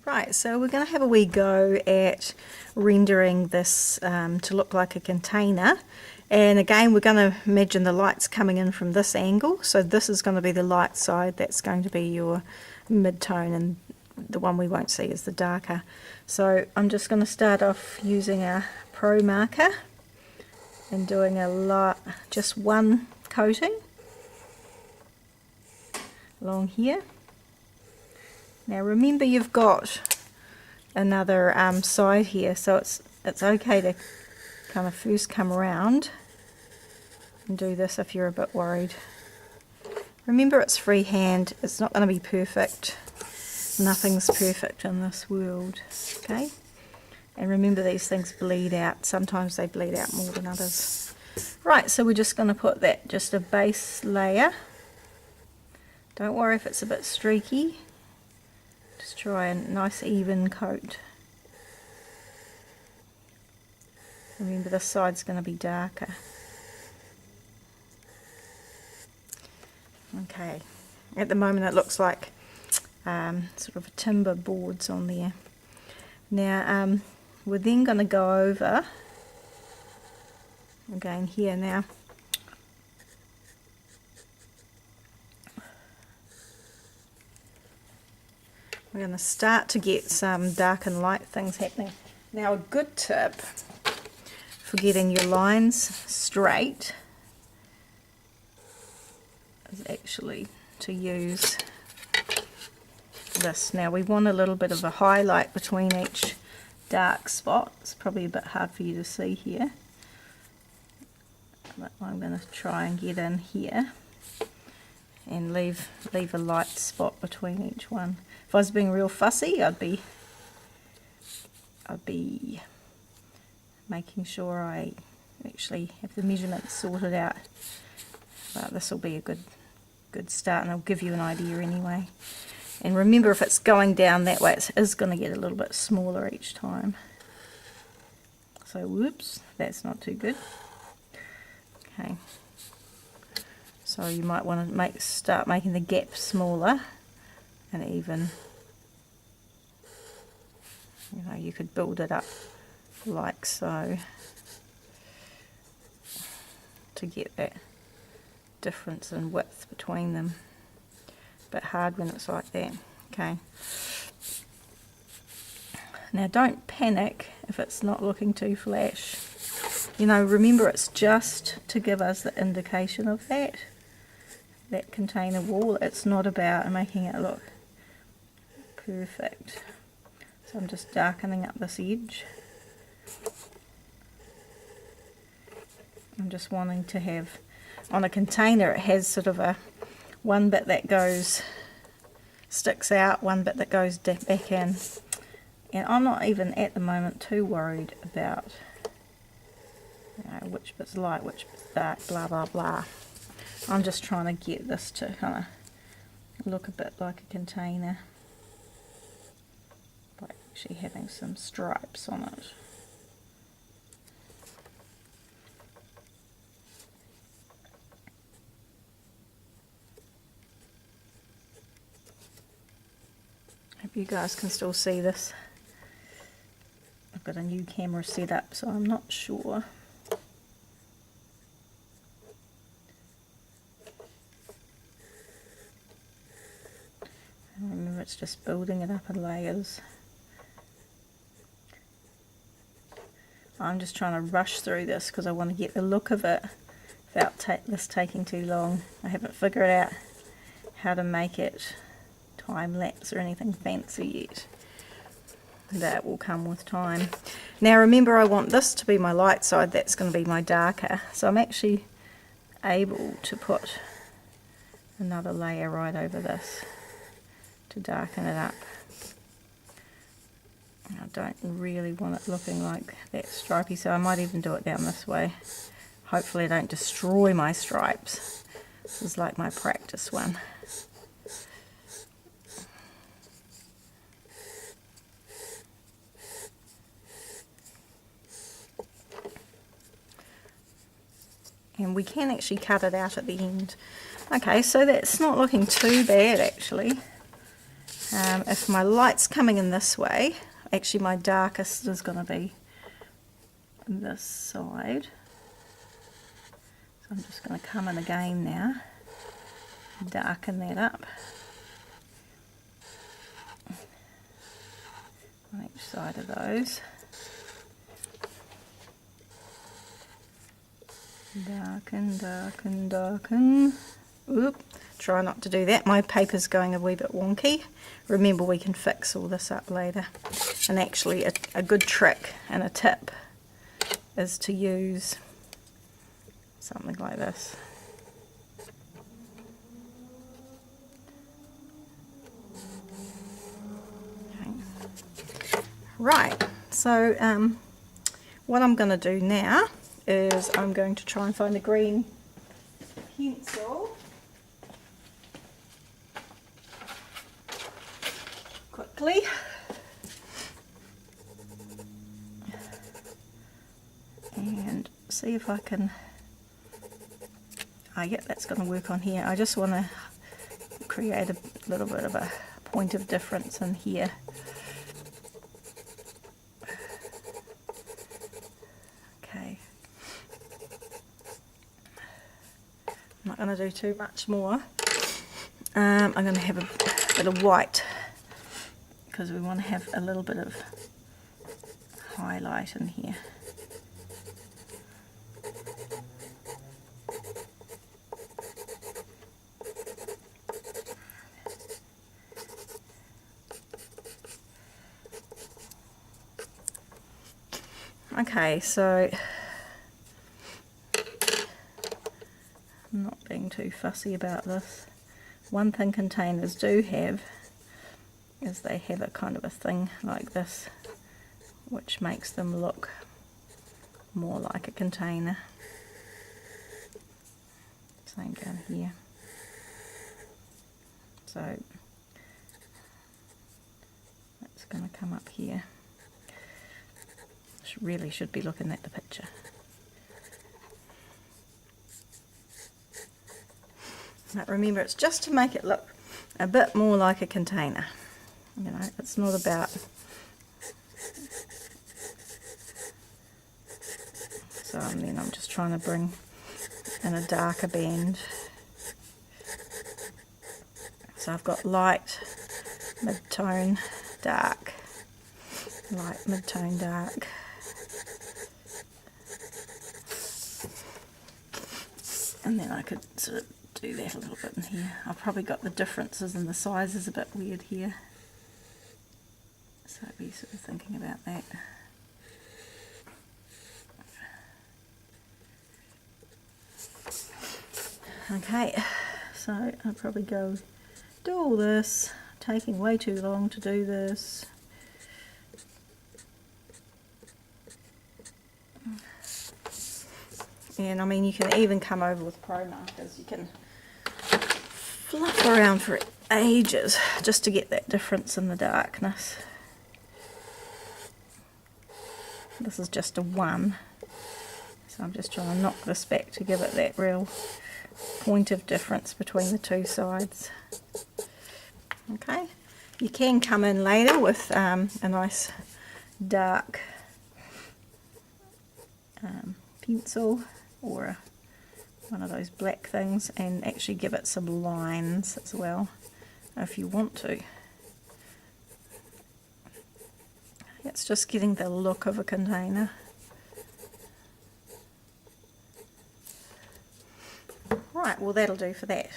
Right, so we're going to have a wee go at rendering this to look like a container. And again, we're going to imagine the light's coming in from this angle. So this is going to be the light side, that's going to be your mid-tone, and the one we won't see is the darker. So I'm just going to start off using a Promarker and doing just one coating along here. Now remember, you've got another side here, so it's okay to kind of first come around and do this if you're a bit worried. Remember, it's freehand, it's not going to be perfect. Nothing's perfect in this world, okay? And remember, these things bleed out. Sometimes they bleed out more than others. Right, so we're just going to put that, just a base layer. Don't worry if it's a bit streaky. Just try a nice even coat. Remember, this side's going to be darker. Okay, at the moment it looks like sort of timber boards on there. Now we're then going to go over again here now. We're going to start to get some dark and light things happening. Now, a good tip for getting your lines straight is actually to use this. Now, we want a little bit of a highlight between each dark spot. It's probably a bit hard for you to see here, but I'm going to try and get in here and leave a light spot between each one. If I was being real fussy, I'd be making sure I actually have the measurements sorted out. But this will be a good start, and I'll give you an idea anyway. And remember, if it's going down that way, it is going to get a little bit smaller each time. So whoops, that's not too good. Okay. So you might want to start making the gap smaller, and even, you could build it up like so to get that difference in width between them. A bit hard when it's like that. Okay. Now don't panic if it's not looking too flash. Remember, it's just to give us the indication of that container wall. It's not about making it look perfect. So I'm just darkening up this edge. I'm just wanting to have, on a container, it has sort of one bit that sticks out, one bit that goes back in. And I'm not even at the moment too worried about which bit's light, which bit's dark, blah blah blah. I'm just trying to get this to kind of look a bit like a container by actually having some stripes on it. Hope you guys can still see this. I've got a new camera set up, so I'm not sure. Remember, it's just building it up in layers. I'm just trying to rush through this because I want to get the look of it without this taking too long. I haven't figured out how to make it time-lapse or anything fancy yet. That will come with time. Now remember, I want this to be my light side, that's going to be my darker. So I'm actually able to put another layer right over this to darken it up. I don't really want it looking like that stripy, so I might even do it down this way. Hopefully I don't destroy my stripes. This is like my practice one. And we can actually cut it out at the end. Okay, so that's not looking too bad actually. If my light's coming in this way, actually my darkest is going to be this side. So I'm just going to come in again now, darken that up on each side of those. Darken, darken, darken. Oop, try not to do that. My paper's going a wee bit wonky. Remember, we can fix all this up later. And actually, a good trick and a tip is to use something like this. Okay. Right, so what I'm going to do now is I'm going to try and find a green pencil. Quickly. And see if I can... Oh, yeah, that's going to work on here. I just want to create a little bit of a point of difference in here. Okay. I'm not going to do too much more. I'm going to have a bit of white because we want to have a little bit of highlight in here. Okay, so I'm not being too fussy about this. One thing containers do have is they have a kind of a thing like this, which makes them look more like a container. Same down here. So that's going to come up here. Really should be looking at the picture. But remember, it's just to make it look a bit more like a container. You know, it's not about... So then I'm just trying to bring in a darker band. So I've got light, mid-tone, dark, light, mid-tone, dark. And then I could sort of do that a little bit in here. I've probably got the differences in the sizes a bit weird here. So I'd be sort of thinking about that. Okay, so I'll probably go do all this, taking way too long to do this. And I mean, you can even come over with Promarkers. You can fluff around for ages just to get that difference in the darkness. This is just a 1, so I'm just trying to knock this back to give it that real point of difference between the two sides. Okay, you can come in later with a nice dark pencil or one of those black things and actually give it some lines as well if you want to. It's just getting the look of a container. Right, well that'll do for that.